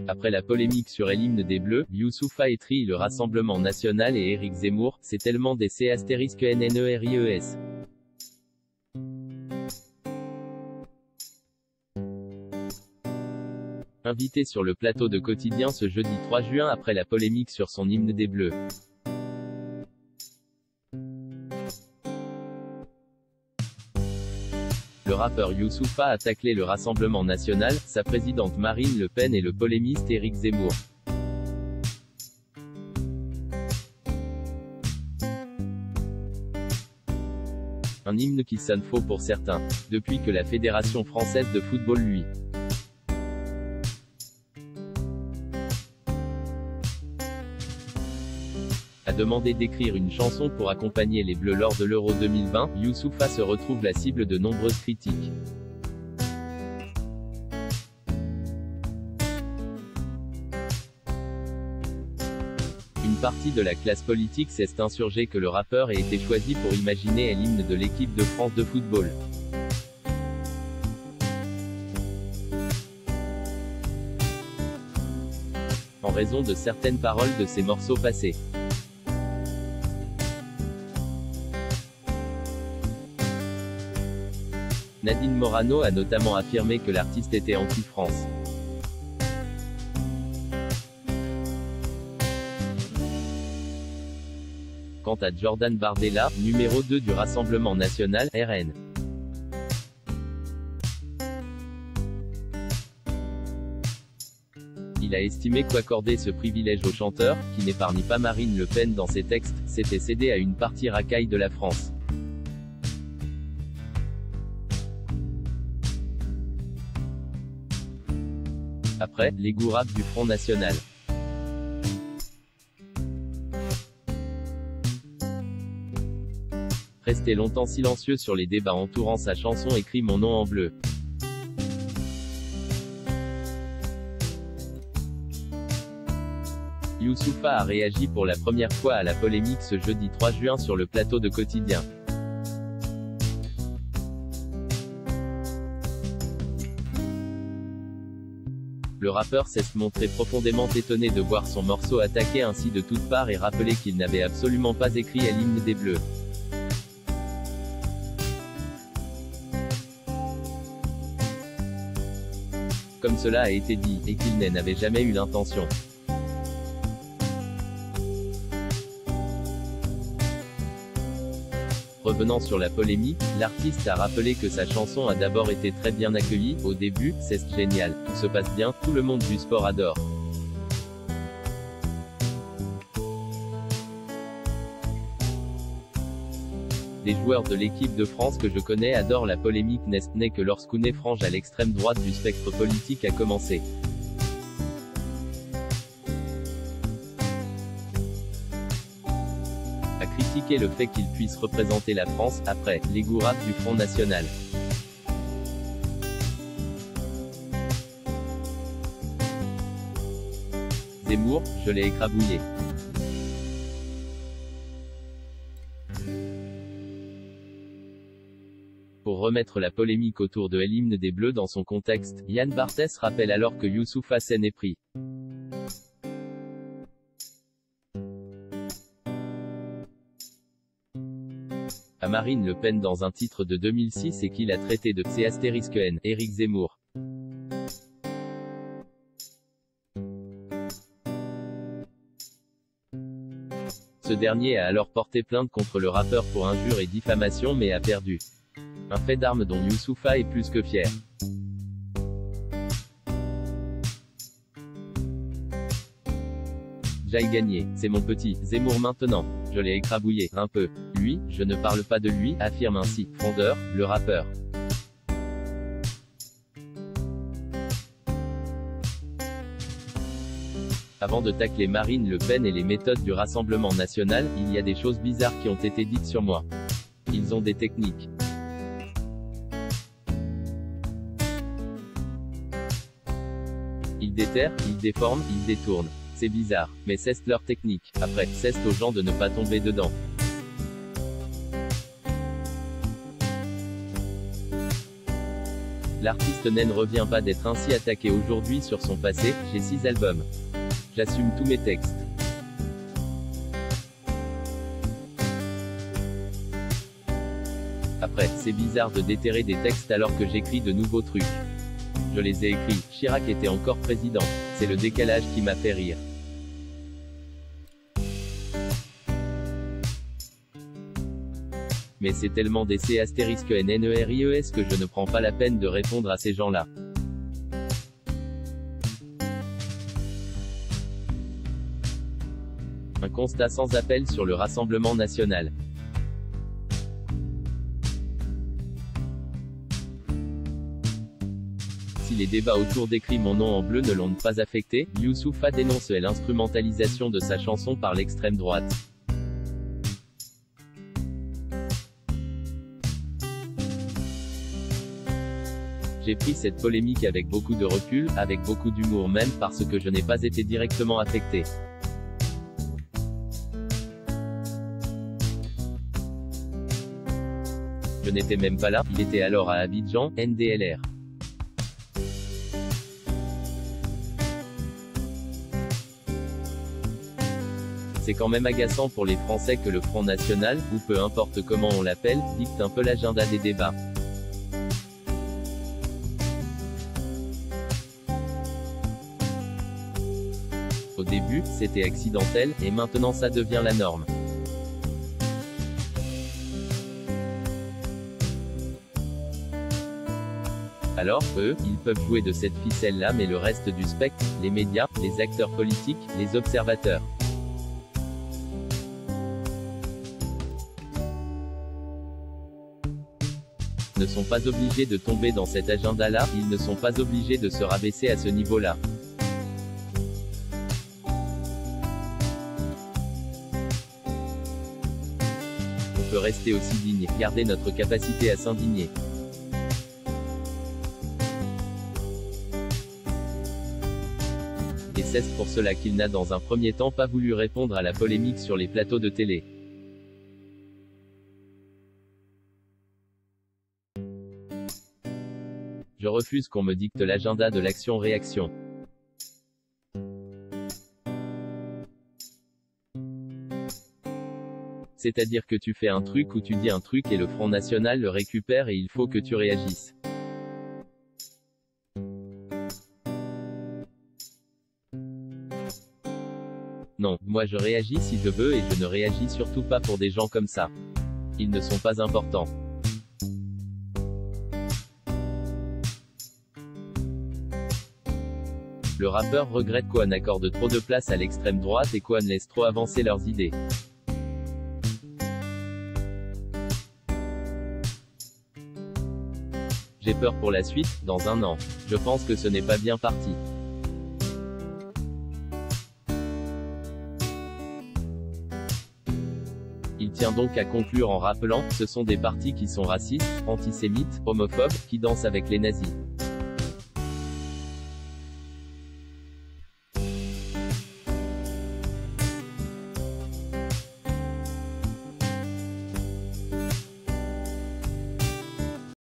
Après la polémique sur l'hymne des Bleus, Youssoupha étrille le Rassemblement National et Éric Zemmour, c'est tellement des C***NNERIES. Invité sur le plateau de Quotidien ce jeudi 3 juin après la polémique sur son hymne des Bleus. Le rappeur Youssoupha a taclé le Rassemblement National, sa présidente Marine Le Pen et le polémiste Éric Zemmour. Un hymne qui sonne faux pour certains, depuis que la Fédération française de football lui a demandé d'écrire une chanson pour accompagner les Bleus lors de l'Euro 2020, Youssoupha se retrouve la cible de nombreuses critiques. Une partie de la classe politique s'est insurgée que le rappeur ait été choisi pour imaginer l'hymne de l'équipe de France de football. En raison de certaines paroles de ses morceaux passés. Nadine Morano a notamment affirmé que l'artiste était anti-France. Quant à Jordan Bardella, numéro 2 du Rassemblement National, RN. Il a estimé qu'accorder ce privilège au chanteur, qui n'épargne pas Marine Le Pen dans ses textes, c'était céder à une partie racaille de la France. Après, les gourabs du Front National. Resté longtemps silencieux sur les débats entourant sa chanson écrit Mon nom en bleu. Youssoupha a réagi pour la première fois à la polémique ce jeudi 3 juin sur le plateau de Quotidien. Le rappeur s'est montré profondément étonné de voir son morceau attaqué ainsi de toutes parts et rappelé qu'il n'avait absolument pas écrit l'hymne des Bleus. Comme cela a été dit, et qu'il n'avait jamais eu l'intention. Revenant sur la polémique, l'artiste a rappelé que sa chanson a d'abord été très bien accueillie. Au début, c'est génial, tout se passe bien, tout le monde du sport adore. Les joueurs de l'équipe de France que je connais adorent la polémique n'est que lorsqu'une frange à l'extrême droite du spectre politique a commencé. A critiqué le fait qu'il puisse représenter la France, après, les gourabs du Front National. Zemmour, je l'ai écrabouillé. Pour remettre la polémique autour de l'hymne des Bleus dans son contexte, Yann Barthès rappelle alors que Youssoupha s'en est pris. À Marine Le Pen dans un titre de 2006 et qu'il a traité de C***N, Éric Zemmour. Ce dernier a alors porté plainte contre le rappeur pour injure et diffamation mais a perdu. Un fait d'armes dont Youssoupha est plus que fier. J'ai gagné, c'est mon petit Zemmour maintenant. Je l'ai écrabouillé, un peu. Lui, je ne parle pas de lui, affirme ainsi, Frondeur, le rappeur. Avant de tacler Marine Le Pen et les méthodes du Rassemblement National, il y a des choses bizarres qui ont été dites sur moi. Ils ont des techniques. Ils déterrent, ils déforment, ils détournent. C'est bizarre, mais c'est leur technique. Après, c'est aux gens de ne pas tomber dedans. L'artiste ne revient pas d'être ainsi attaqué aujourd'hui sur son passé. J'ai 6 albums. J'assume tous mes textes. Après, c'est bizarre de déterrer des textes alors que j'écris de nouveaux trucs. Je les ai écrits, Chirac était encore président. C'est le décalage qui m'a fait rire. Mais c'est tellement des C***NNERIES que je ne prends pas la peine de répondre à ces gens-là. Un constat sans appel sur le Rassemblement national. Si les débats autour d'Écris mon nom en bleu ne l'ont pas affecté, Youssouf a dénoncé l'instrumentalisation de sa chanson par l'extrême droite. J'ai pris cette polémique avec beaucoup de recul, avec beaucoup d'humour même parce que je n'ai pas été directement affecté. Je n'étais même pas là, il était alors à Abidjan, NDLR. C'est quand même agaçant pour les Français que le Front National, ou peu importe comment on l'appelle, dicte un peu l'agenda des débats. Au début, c'était accidentel, et maintenant ça devient la norme. Alors, eux, ils peuvent jouer de cette ficelle-là mais le reste du spectre, les médias, les acteurs politiques, les observateurs, ne sont pas obligés de tomber dans cet agenda-là, ils ne sont pas obligés de se rabaisser à ce niveau-là. On peut rester aussi digne, garder notre capacité à s'indigner. Et c'est pour cela qu'il n'a dans un premier temps pas voulu répondre à la polémique sur les plateaux de télé. Je refuse qu'on me dicte l'agenda de l'action-réaction. C'est-à-dire que tu fais un truc ou tu dis un truc et le Front National le récupère et il faut que tu réagisses. Non, moi je réagis si je veux et je ne réagis surtout pas pour des gens comme ça. Ils ne sont pas importants. Le rappeur regrette qu'Oan accorde trop de place à l'extrême droite et qu'Oan laisse trop avancer leurs idées. J'ai peur pour la suite, dans un an. Je pense que ce n'est pas bien parti. Il tient donc à conclure en rappelant, ce sont des partis qui sont racistes, antisémites, homophobes, qui dansent avec les nazis.